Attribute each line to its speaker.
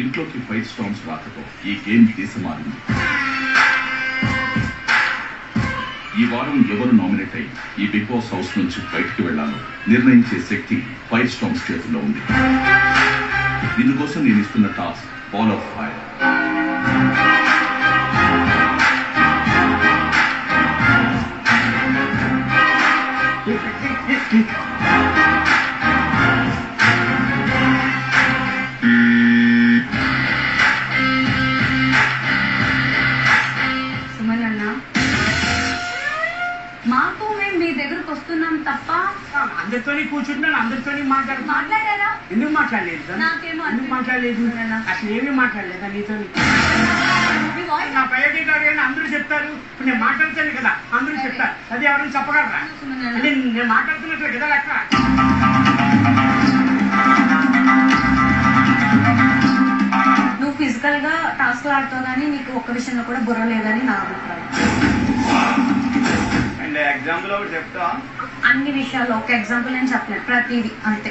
Speaker 1: ఇంట్లోకి 5 స్టార్మ్స్ రాకతో ఈ గేమ్ దేశం మారింది. ఈ వారం ఎవరు నామినేట్ అయ్యి ఈ బిగ్ బాస్ హౌస్ నుంచి బయటికి వెళ్లాలో నిర్ణయించే శక్తి 5 స్టార్మ్స్ చేతుల్లో ఉంది. ఇందుకోసం నేను ఇస్తున్న టాస్క్ బాల్ ఆఫ్ ఫైర్.
Speaker 2: మాకు మేము మీ దగ్గరకు వస్తున్నాం తప్ప
Speaker 3: అందరితో కూర్చుంటున్నాను, అందరితో
Speaker 2: మాట్లాడారా?
Speaker 3: ఎందుకు మాట్లాడలేదు?
Speaker 2: నాకేమో
Speaker 3: ఎందుకు మాట్లాడలేదు? అసలు ఏమీ మాట్లాడలేదా నీతో?
Speaker 2: మీ వాయిస్
Speaker 3: నా బయోడేటా అందరూ చెప్తారు, ఇప్పుడు నేను మాట్లాడతాను కదా అందరూ చెప్తారు, అది ఎవరైనా చెప్పగలరా? అంటే నేను మాట్లాడుతున్నట్లు కదా లెక్క.
Speaker 2: నువ్వు ఫిజికల్ గా టాస్క్ ఆడుతావు కానీ నీకు ఒక్క విషయంలో కూడా బుర్ర లేదని నా అభిప్రాయం.
Speaker 3: అండ్ ఎగ్జాంపుల్ ఒకటి చెప్తా.
Speaker 2: అన్ని విషయాల్లో ఒక ఎగ్జాంపుల్ నేను చెప్పలేదు, ప్రతిదీ అంతే.